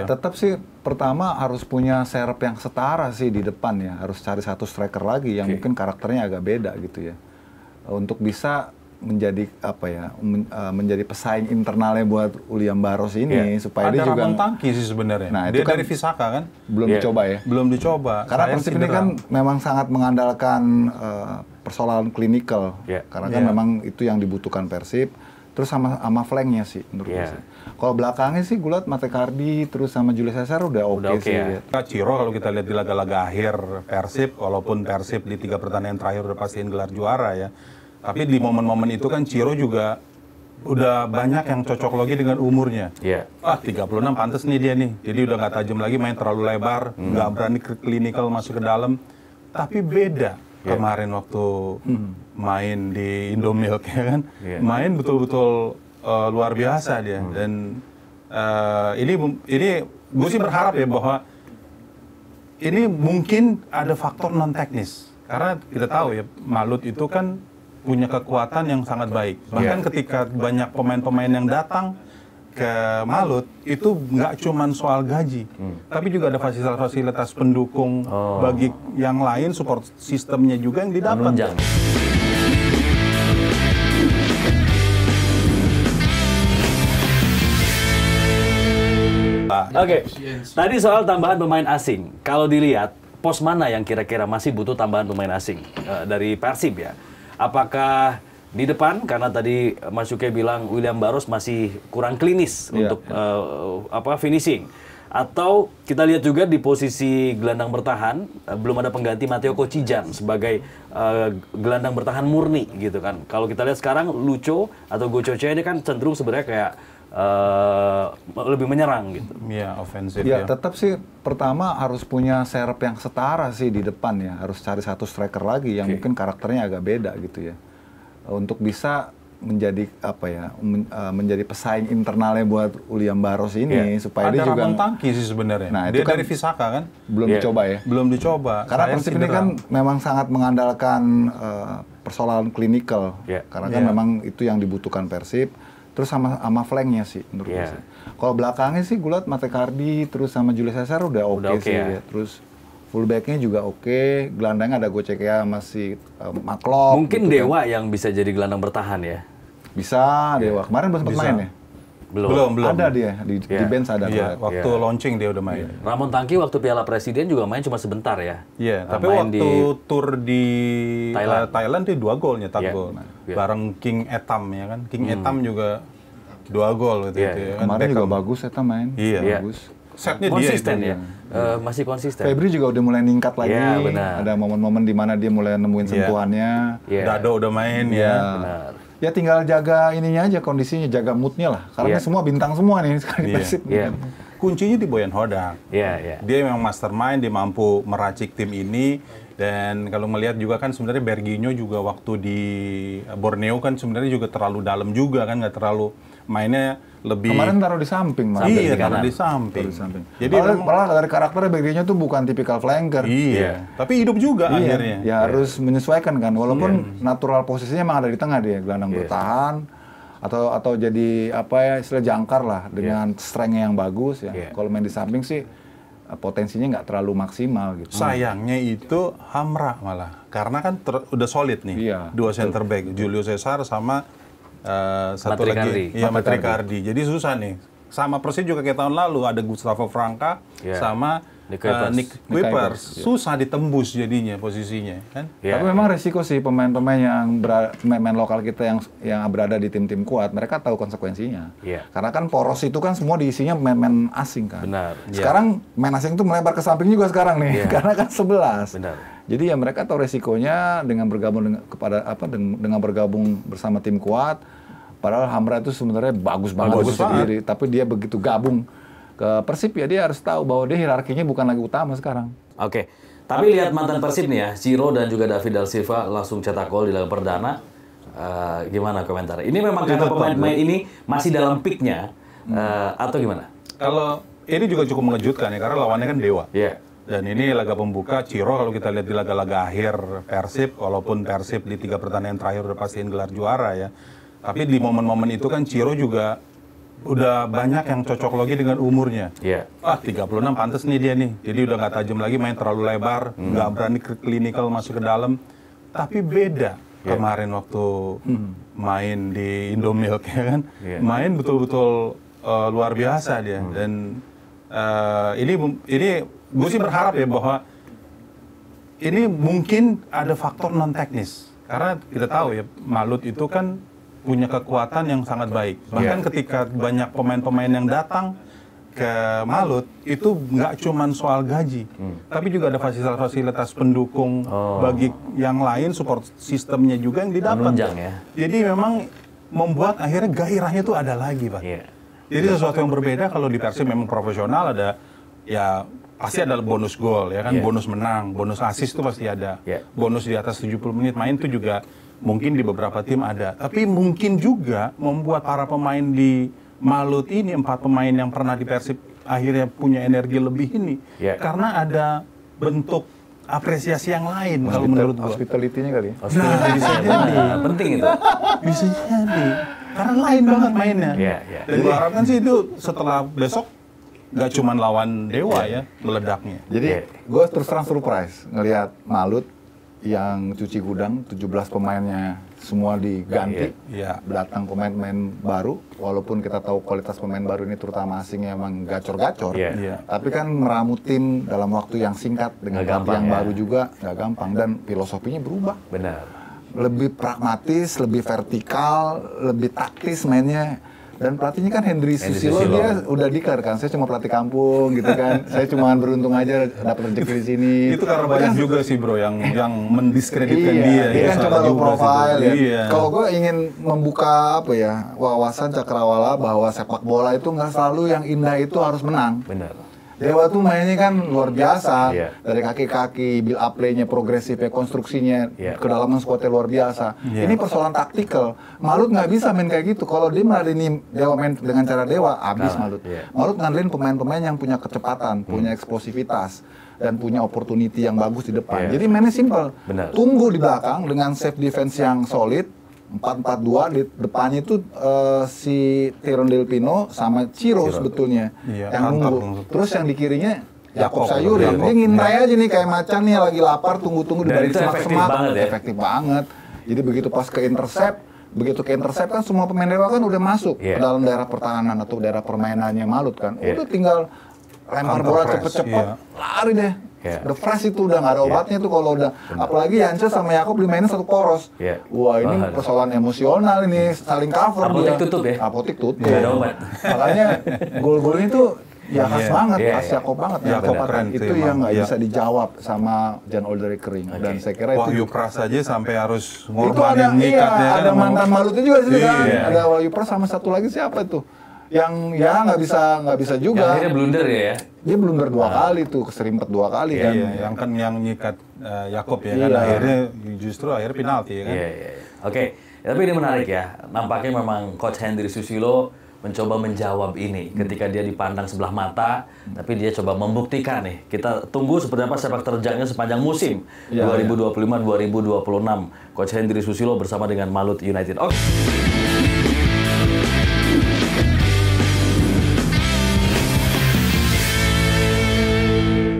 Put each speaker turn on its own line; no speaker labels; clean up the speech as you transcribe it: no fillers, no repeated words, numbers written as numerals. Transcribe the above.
Tetap sih pertama harus punya serep yang setara sih di depan ya. Harus cari satu striker lagi yang mungkin karakternya agak beda gitu ya. Untuk bisa menjadi apa ya, menjadi pesaing internalnya buat William Barros ini supaya
ada
dia juga
Ramon Tangki sih sebenarnya.
Nah,
dia
itu kan
dari Visaka kan?
Belum dicoba ya.
Belum dicoba.
Karena Persib ini kan memang sangat mengandalkan persoalan klinikal. Karena kan memang itu yang dibutuhkan Persib. Terus sama flanknya sih menurut gue sih. Kalau belakangnya sih gue liat Matekardi terus sama Julius Caesar udah oke sih. Ya.
Ciro kalau kita lihat di laga-laga akhir Persib, walaupun Persib di 3 pertandingan terakhir udah pastiin gelar juara ya. Tapi di momen-momen itu kan Ciro juga udah banyak yang cocok lagi dengan umurnya. 36 pantas nih dia nih. Jadi udah nggak tajam lagi, main terlalu lebar, nggak berani klinikal masuk ke dalam. Tapi beda kemarin waktu main di Indomilk ya kan. Main betul-betul luar biasa dia. Dan ini gue sih berharap ya bahwa ini mungkin ada faktor non teknis. Karena kita tahu ya Malut itu kan punya kekuatan yang sangat baik. Bahkan ketika banyak pemain-pemain yang datang ke Malut, itu nggak cuma soal gaji, tapi juga ada fasilitas-fasilitas pendukung bagi yang lain, support sistemnya juga yang didapat.
Oke, tadi soal tambahan pemain asing. Kalau dilihat, pos mana yang kira-kira masih butuh tambahan pemain asing dari Persib ya? Apakah di depan, karena tadi Mas Yuke bilang William Barros masih kurang klinis untuk finishing. Atau kita lihat juga di posisi gelandang bertahan, belum ada pengganti Matteo Kocijan sebagai gelandang bertahan murni gitu kan. Kalau kita lihat sekarang Lucho atau Gococe ini kan cenderung sebenarnya kayak lebih menyerang gitu.
Iya, ofensif
ya. Tetap sih pertama harus punya serep yang setara sih di depan ya. Harus cari satu striker lagi yang mungkin karakternya agak beda gitu ya. Untuk bisa menjadi apa ya, menjadi pesaing internalnya buat William Barros ini supaya
ada
dia juga
Ramon Tangki sih sebenarnya.
Nah,
dia
itu kan
dari Visaka kan?
Belum dicoba ya.
Belum dicoba.
Karena Persib ini kan memang sangat mengandalkan persoalan klinikal. Karena kan memang itu yang dibutuhkan Persib. Terus sama flanknya sih menurut gue sih. Kalau belakangnya sih gue liat Matekardi terus sama Julius Caesar udah oke sih ya. Terus fullbacknya juga oke, gelandangnya ada Gocekea masih Maklok.
Mungkin
gitu
Dewa yang bisa jadi gelandang bertahan ya.
Bisa, Dewa. Kemarin belum sempat main ya?
Belum.
Ada dia di bench ada.
Waktu launching dia udah main.
Ramon Tangki waktu Piala Presiden juga main cuma sebentar ya.
Iya, tapi waktu tur di Thailand dia 2 gol nyetak gol. Bareng King Etam ya kan. King Etam juga 2 gol gitu ya.
Kemarin juga bagus Etam main.
Bagus. Setnya
konsisten
dia
ya. Masih konsisten.
Febri juga udah mulai ningkat lagi.
Benar.
Ada momen-momen di mana dia mulai nemuin sentuhannya.
Dado udah main ya.
Benar.
Ya tinggal jaga ininya aja, kondisinya, jaga moodnya lah. Karena semua bintang semua nih sekarang di Persib.
Kuncinya di Boyan Hodak. Dia memang mastermind, dia mampu meracik tim ini. Dan kalau melihat juga kan sebenarnya Berginho juga waktu di Borneo kan sebenarnya juga terlalu dalam juga kan, nggak terlalu mainnya lebih.
Kemarin taruh di samping malah.
Iya, taruh di samping.
Jadi malah dari karakternya Berginho tuh bukan tipikal flanker.
Tapi hidup juga akhirnya.
Ya harus menyesuaikan kan, walaupun natural posisinya emang ada di tengah dia, gelandang bertahan atau jadi apa ya, istilah jangkar lah dengan strength-nya yang bagus ya. Kalau main di samping sih potensinya nggak terlalu maksimal gitu.
Sayangnya itu Hamra malah, karena kan udah solid nih, 2 center back, Julio Cesar sama satu lagi, Matekardi. Jadi susah nih. Sama persis juga kayak tahun lalu ada Gustavo Franca sama Nick Kuipers. Susah ditembus jadinya posisinya kan.
Tapi memang resiko sih pemain-pemain yang pemain lokal kita yang berada di tim-tim kuat, mereka tahu konsekuensinya. Karena kan poros itu kan semua diisinya pemain asing kan.
Benar.
Sekarang pemain asing itu melebar ke samping juga sekarang nih, karena kan 11.
Benar.
Jadi ya mereka tahu resikonya dengan bergabung dengan bergabung bersama tim kuat. Padahal Hamra itu sebenarnya bagus banget sendiri, tapi dia begitu gabung ke Persib ya dia harus tahu bahwa dia hierarkinya bukan lagi utama sekarang.
Oke. Tapi lihat mantan Persib nih ya, Ciro dan juga David Da Silva langsung cetak gol di laga perdana. Gimana komentar? Ini memang karena pemain-pemain ini masih dalam peak-nya atau gimana?
Kalau ini juga cukup mengejutkan ya, karena lawannya kan Dewa. Dan ini laga pembuka Ciro kalau kita lihat di laga-laga akhir Persib, walaupun Persib di 3 pertandingan terakhir udah pastiin gelar juara ya. Tapi di momen-momen itu kan Ciro juga udah banyak yang cocok logi dengan umurnya. 36 pantas nih dia nih. Jadi udah nggak tajam lagi, main terlalu lebar, nggak berani clinical masuk ke dalam. Tapi beda kemarin waktu main di Indomilk ya kan. Main betul-betul luar biasa dia. Dan ini gue sih berharap ya bahwa ini mungkin ada faktor non teknis. Karena kita tahu ya, Malut itu kan punya kekuatan yang sangat baik. Bahkan ketika banyak pemain-pemain yang datang ke Malut, itu nggak cuma soal gaji, tapi juga ada fasilitas-fasilitas pendukung bagi yang lain, support sistemnya juga yang didapat.
Menunjang, ya.
Jadi memang membuat akhirnya gairahnya itu ada lagi, Pak. Jadi sesuatu yang berbeda kalau di Persib memang profesional, ada ya pasti ada bonus gol ya kan, bonus menang, bonus assist itu pasti ada. Bonus di atas 70 menit main itu juga mungkin di beberapa tim ada. Tapi mungkin juga membuat para pemain di Malut ini, 4 pemain yang pernah di Persib akhirnya punya energi lebih ini. Karena ada bentuk apresiasi yang lain kalau menurut gua.
Hospitality-nya kali ya?
Nah, bisa jadi.
Penting itu.
Bisa jadi. Karena lain banget mainnya. Dan gua harapkan sih itu setelah besok nggak cuma lawan Dewa ya meledaknya.
Jadi gue terus terang surprise ngelihat Malut yang cuci gudang, 17 pemainnya semua diganti, datang pemain-pemain baru, walaupun kita tahu kualitas pemain baru ini terutama asingnya emang gacor-gacor, tapi kan meramu tim dalam waktu yang singkat dengan pelatih yang baru juga nggak gampang, dan filosofinya berubah.
Benar.
Lebih pragmatis, lebih vertikal, lebih taktis mainnya. Dan pelatihnya kan Hendry Susilo, dia udah declare kan, saya cuma pelatih kampung gitu kan, saya cuma beruntung aja dapat rezeki di sini.
Itu karena banyak juga sih bro yang mendiskreditkan dia.
Dia kan coba low profile ya. Kalau gue ingin membuka apa ya, wawasan cakrawala bahwa sepak bola itu nggak selalu yang indah itu harus menang.
Benar.
Dewa tuh mainnya kan luar biasa, dari kaki-kaki, build up play-nya, progresif ya, konstruksinya, kedalaman squad-nya luar biasa. Ini persoalan taktikal. Malut nggak bisa main kayak gitu. Kalau dia meladeni Dewa main dengan cara Dewa, habis Malut. Malut ngandelin pemain-pemain yang punya kecepatan, punya eksplosivitas, dan punya opportunity yang bagus di depan. Jadi mainnya simpel. Tunggu di belakang dengan safe defense yang solid, 4-4-2, di depannya itu si Tyrone Del Pino sama Ciro sebetulnya yang nunggu. Terus yang di kirinya Yakob Sayuri. Dia ngintai aja nih kayak macan nih lagi lapar, tunggu-tunggu di balik semak-semak. Efektif banget. Jadi begitu pas ke intercept kan semua pemain Dewa kan udah masuk ke dalam daerah pertahanan atau daerah permainannya Malut kan. Udah tinggal lempar bola cepet-cepet, lari deh. The fresh itu udah nggak ada obatnya tuh kalau udah. Apalagi Yance sama Yakob dimainin satu poros. Wah ini persoalan emosional ini, saling cover.
Apotek tutup ya?
Apotek tutup.
Nggak ada obat.
Makanya gol-golnya itu ya khas banget, khas Yakob banget.
Yakob keren
itu yang nggak bisa dijawab sama Jan Older Kering. Dan saya kira itu
Wahyu Pras aja sampai harus ngorbanin nikatnya kan.
Ada mantan Malutnya juga sih kan. Ada Wahyu Pras sama satu lagi siapa itu? Yang ya nggak bisa juga.
Yang akhirnya blunder ya?
Dia blunder 2 kali tuh, keserimpet 2 kali kan.
Yang kan yang nyikat Yakob ya kan, akhirnya justru penalti ya kan.
Oke, tapi ini menarik ya. Nampaknya memang Coach Hendry Susilo mencoba menjawab ini ketika dia dipandang sebelah mata, tapi dia coba membuktikan nih. Kita tunggu seperti apa sepak terjangnya sepanjang musim 2025-2026. Coach Hendry Susilo bersama dengan Malut United.